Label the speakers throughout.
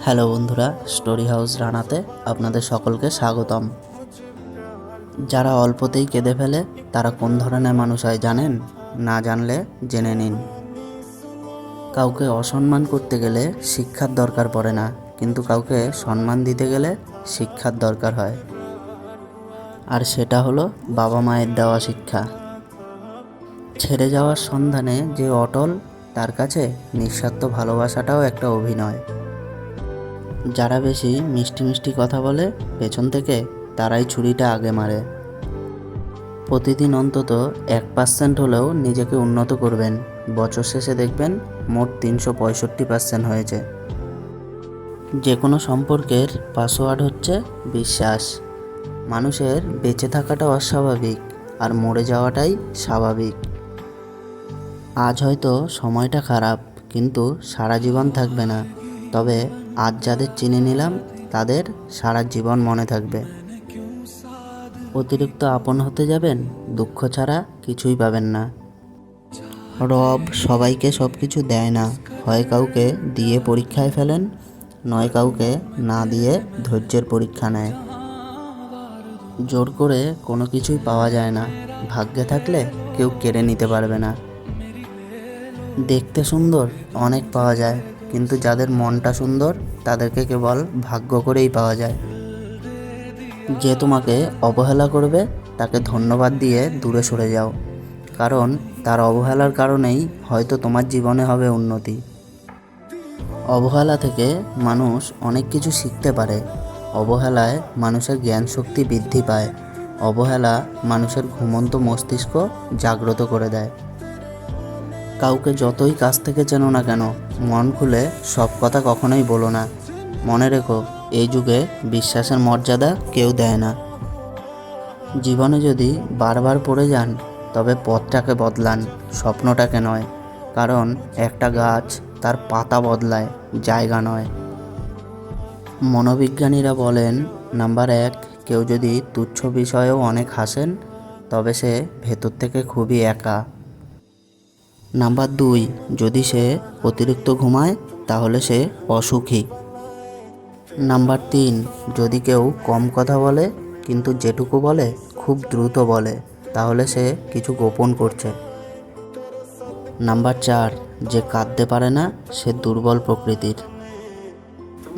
Speaker 1: Hello বন্ধুরা, story house রানাতে আপনাদের সকলকে স্বাগতম। যারা অল্পতেই কেঁদে ফেলে তারা কোন ধরনের মানুষ হয় জানেন? না জানলে জেনে নিন। কাউকে অসম্মান করতে গেলে শিক্ষার দরকার পড়ে না, কিন্তু কাউকে সম্মান দিতে গেলে শিক্ষার দরকার হয়। আর সেটা হলো বাবা মায়ের দেওয়া শিক্ষা। ছেড়ে যাওয়ার সন্ধানে যে অটল, তার কাছে নিঃস্বার্থ ভালোবাসাটাও একটা অভিনয়। যারা বেশি মিষ্টি মিষ্টি কথা বলে পেছন থেকে, তারাই ছুরিটা আগে মারে। প্রতিদিন অন্তত 1% হলেও নিজেকে উন্নত করবেন। বছর শেষে দেখবেন মোট 365% হয়েছে। যে কোনো সম্পর্কের পাসওয়ার্ড হচ্ছে বিশ্বাস। মানুষের বেঁচে থাকাটা অস্বাভাবিক, আর মরে যাওয়াটাই স্বাভাবিক। আজ হয়তো সময়টা খারাপ, কিন্তু সারা জীবন থাকবে না। তবে আজ যাদের চিনে নিলাম, তাদের সারা জীবন মনে থাকবে। অতিরিক্ত আপন হতে যাবেন, দুঃখ ছাড়া কিছুই পাবেন না। রব সবাইকে সব কিছু দেয় না। হয় কাউকে দিয়ে পরীক্ষায় ফেলেন, নয় কাউকে না দিয়ে ধৈর্যের পরীক্ষা নেয়। জোর করে কোনো কিছুই পাওয়া যায় না। ভাগ্যে থাকলে কেউ কেড়ে নিতে পারবে না। দেখতে সুন্দর অনেক পাওয়া যায়, কিন্তু যাদের মনটা সুন্দর তাদেরকে কেবল ভাগ্য করেই পাওয়া যায়। যে তোমাকে অবহেলা করবে তাকে ধন্যবাদ দিয়ে দূরে সরে যাও, কারণ তার অবহেলার কারণেই হয়তো তোমার জীবনে হবে উন্নতি। অবহেলা থেকে মানুষ অনেক কিছু শিখতে পারে। অবহেলায় মানুষের জ্ঞান শক্তি বৃদ্ধি পায়। অবহেলা মানুষের ঘুমন্ত মস্তিষ্ক জাগ্রত করে দেয়। কাউকে যতই কাছ থেকে চেনো না কেন, মন খুলে সব কথা কখনোই বলো না। মনে রেখো, এই যুগে বিশ্বাসের মর্যাদা কেউ দেয় না। জীবনে যদি বারবার পড়ে যান, তবে পথটাকে বদলান, স্বপ্নটাকে নয়। কারণ একটা গাছ তার পাতা বদলায়, জায়গা নয়। মনোবিজ্ঞানীরা বলেন, নাম্বার 1, কেউ যদি তুচ্ছ বিষয়েও অনেক হাসেন, তবে সে ভেতর থেকে খুবই একা। নাম্বার 2, যদি সে অতিরিক্ত ঘুমায়, তাহলে সে অসুখী। নাম্বার 3, যদি কেউ কম কথা বলে কিন্তু যেটুকু বলে খুব দ্রুত বলে, তাহলে সে কিছু গোপন করছে। নাম্বার 4, যে কাঁদতে পারে না সে দুর্বল প্রকৃতির।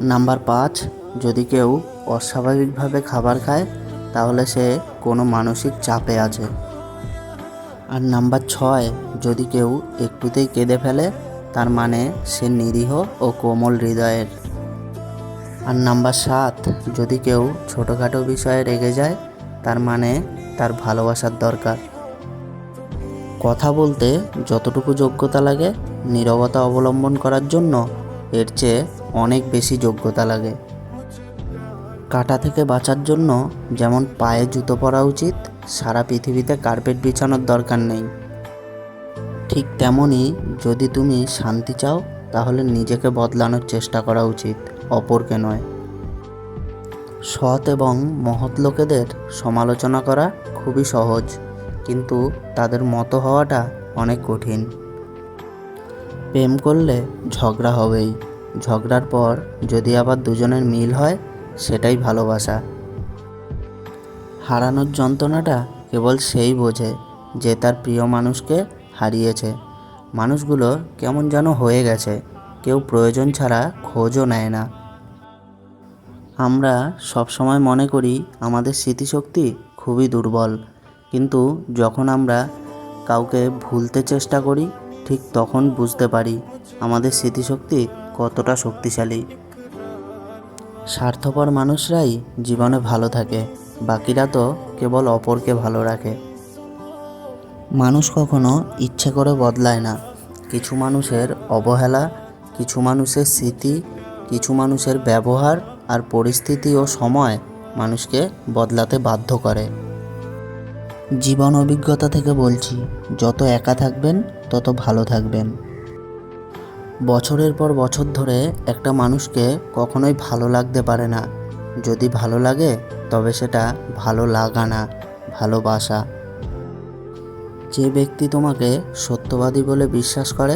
Speaker 1: নাম্বার 5, যদি কেউ অস্বাভাবিকভাবে খাবার খায়, তাহলে সে কোনো মানসিক চাপে আছে। আর নাম্বার 6, যদি কেউ একটুতেই কেঁদে ফেলে, তার মানে সে নিরীহ ও কোমল হৃদয়ের। আর নাম্বার 7, যদি কেউ ছোটোখাটো বিষয়ে রেগে যায়, তার মানে তার ভালোবাসার দরকার। কথা বলতে যতটুকু যোগ্যতা লাগে, নীরবতা অবলম্বন করার জন্য এর চেয়ে অনেক বেশি যোগ্যতা লাগে। কাঁটা থেকে বাঁচার জন্য যেমন পায়ে জুতো পরা উচিত, সারা পৃথিবীতে কার্পেট বিছানোর দরকার নেই। ঠিক তেমনই, যদি তুমি শান্তি চাও, তাহলে নিজেকে বদলানোর চেষ্টা করা উচিত, অপরকে নয়। সৎ এবং মহৎ লোকেদের সমালোচনা করা খুবই সহজ, কিন্তু তাদের মতো হওয়াটা অনেক কঠিন। প্রেম করলে ঝগড়া হবেই। ঝগড়ার পর যদি আবার দুজনের মিল হয়, সেটাই ভালোবাসা। হারানোর যন্ত্রণাটা কেবল সেই বোঝে যে তার প্রিয় মানুষকে হারিয়েছে। মানুষগুলো কেমন যেন হয়ে গেছে, কেউ প্রয়োজন ছাড়া খোঁজও নেয় না। আমরা সবসময় মনে করি আমাদের স্মৃতিশক্তি খুবই দুর্বল, কিন্তু যখন আমরা কাউকে ভুলতে চেষ্টা করি, ঠিক তখন বুঝতে পারি আমাদের স্মৃতিশক্তি কতটা শক্তিশালী। স্বার্থপর মানুষরাই জীবনে ভালো থাকে, বাকিরা তো কেবল অপরকে ভালো রাখে। মানুষ কখনো ইচ্ছে করে বদলায় না। কিছু মানুষের অবহেলা, কিছু মানুষের স্মৃতি, কিছু মানুষের ব্যবহার আর পরিস্থিতি ও সময় মানুষকে বদলাতে বাধ্য করে। জীবন অভিজ্ঞতা থেকে বলছি, যত একা থাকবেন তত ভালো থাকবেন। বছরের পর বছর ধরে একটা মানুষকে কখনোই ভালো লাগতে পারে না। যদি ভালো লাগে, তবে সেটা ভালো লাগা না, ভালোবাসা। যে ব্যক্তি তোমাকে সত্যবাদী বলে বিশ্বাস করে,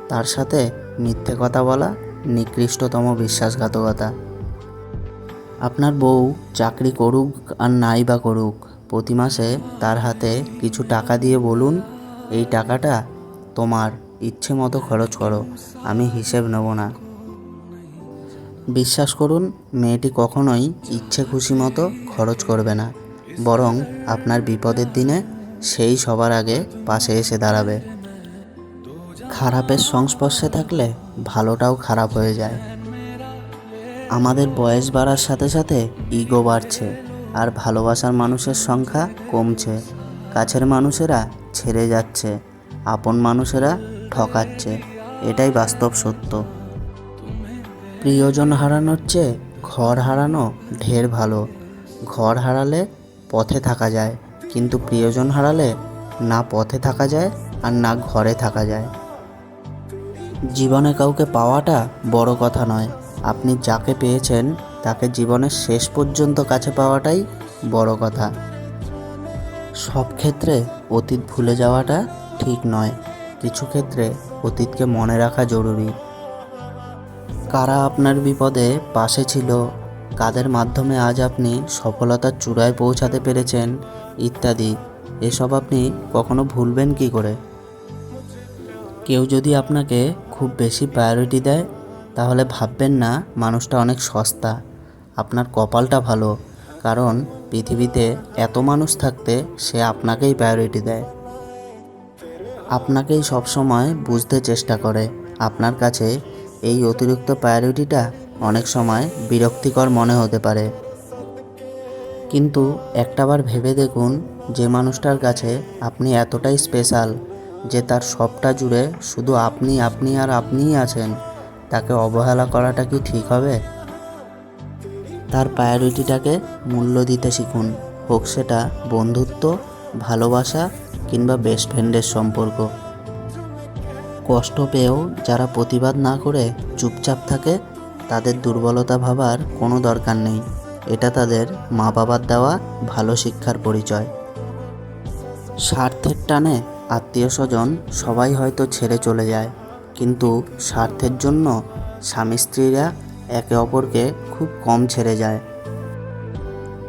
Speaker 1: তার সাথে মিথ্যে কথা বলা নিকৃষ্টতম বিশ্বাসঘাতকতা। আপনার বউ চাকরি করুক আর নাই বা করুক, প্রতি মাসে তার হাতে কিছু টাকা দিয়ে বলুন, এই টাকাটা তোমার, ইচ্ছে মতো খরচ করো, আমি হিসেব নেব না। বিশ্বাস করুন, মেয়েটি কখনোই ইচ্ছে খুশি মতো খরচ করবে না, বরং আপনার বিপদের দিনে সেই সবার আগে পাশে এসে দাঁড়াবে। খারাপের সংস্পর্শে থাকলে ভালোটাও খারাপ হয়ে যায়। আমাদের বয়স বাড়ার সাথে সাথে ইগো বাড়ছে, আর ভালোবাসার মানুষের সংখ্যা কমছে। কাছের মানুষেরা ছেড়ে যাচ্ছে, আপন মানুষেরা ঠকাচ্ছে, এটাই বাস্তব সত্য। প্রিয়জন হারানোর চেয়ে ঘর হারানো ঢের ভালো। ঘর হারালে পথে থাকা যায়, কিন্তু প্রিয়জন হারালে না পথে থাকা যায় আর না ঘরে থাকা যায়। জীবনে কাউকে পাওয়াটা বড় কথা নয়, আপনি যাকে পেয়েছেন তাকে জীবনের শেষ পর্যন্ত কাছে পাওয়াটাই বড় কথা। সব ক্ষেত্রে অতীত ভুলে যাওয়াটা ঠিক নয়, কিছু ক্ষেত্রে অতীতকে মনে রাখা জরুরি। কারা আপনার বিপদে পাশে ছিল, কাদের মাধ্যমে আজ আপনি সফলতার চূড়ায় পৌঁছাতে পেরেছেন, ইত্যাদি, এসব আপনি কখনো ভুলবেন কি করে? কেউ যদি আপনাকে খুব বেশি প্রায়োরিটি দেয়, তাহলে ভাববেন না মানুষটা অনেক সস্তা। আপনার কপালটা ভালো, কারণ পৃথিবীতে এত মানুষ থাকতে সে আপনাকেই প্রায়োরিটি দেয়, আপনাকেই সবসময় বুঝতে চেষ্টা করে। আপনার কাছে এই অতিরিক্ত প্রায়োরিটিটা অনেক সময় বিরক্তিকর মনে হতে পারে, কিন্তু একটাবার ভেবে দেখুন, যে মানুষটার কাছে আপনি এতটাই স্পেশাল যে তার সবটা জুড়ে শুধু আপনি আপনি আর আপনিই আছেন, তাকে অবহেলা করাটা কি ঠিক হবে? তার প্রায়োরিটিটাকে মূল্য দিতে শিখুন, হোক সেটা বন্ধুত্ব, ভালোবাসা কিংবা বেস্ট ফ্রেন্ডের সম্পর্ক। কষ্ট পেয়েও যারা প্রতিবাদ না করে চুপচাপ থাকে, তাদের দুর্বলতা ভাবার কোনো দরকার নেই, এটা তাদের মা বাবার দেওয়া ভালো শিক্ষার পরিচয়। স্বার্থের টানে আত্মীয় স্বজন সবাই হয়তো ছেড়ে চলে যায়, কিন্তু স্বার্থের জন্য স্বামী স্ত্রীরা একে অপরকে খুব কম ছেড়ে যায়।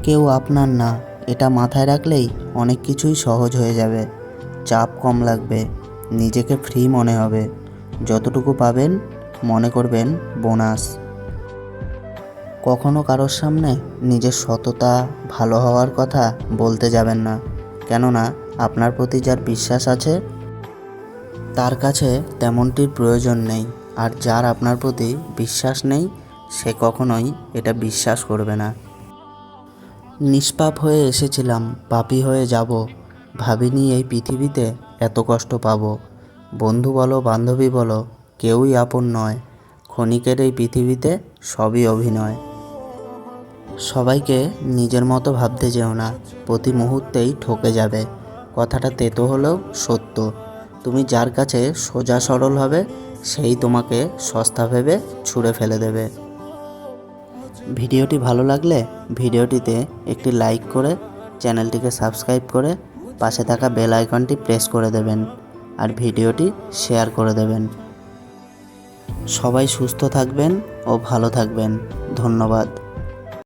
Speaker 1: কেউ আপনার না, এটা মাথায় রাখলেই অনেক কিছুই সহজ হয়ে যাবে। চাপ কম লাগবে, নিজেকে ফ্রি মনে হবে, যতটুকু পাবেন মনে করবেন বোনাস। কখনো কারোর সামনে নিজের সততা, ভালো হওয়ার কথা বলতে যাবেন না, কেননা আপনার প্রতি যার বিশ্বাস আছে তার কাছে তেমনটির প্রয়োজন নেই, আর যার আপনার প্রতি বিশ্বাস নেই সে কখনোই এটা বিশ্বাস করবে না। নিষ্পাপ হয়ে এসেছিলাম, পাপী হয়ে যাব, ভাবিনি এই পৃথিবীতে এত কষ্ট পাবো। বন্ধু বলো বান্ধবী বলো, কেউই আপন নয়, ক্ষণিকের এই পৃথিবীতে সবই অভিনয়। সবাইকে নিজের মতো ভাবতে যেও না, প্রতি মুহূর্তেই ঠকে যাবে। কথাটা তেতো হলেও সত্য। তুমি যার কাছে সোজা সরল হবে, সেই তোমাকে সস্তা ভেবে ছুঁড়ে ফেলে দেবে। ভিডিওটি ভালো লাগলে ভিডিওটিতে একটি লাইক করে চ্যানেলটিকে সাবস্ক্রাইব করে পাশে থাকা বেল আইকনটি প্রেস করে দেবেন, আর ভিডিওটি শেয়ার করে দেবেন। সবাই সুস্থ থাকবেন ও ভালো থাকবেন। ধন্যবাদ।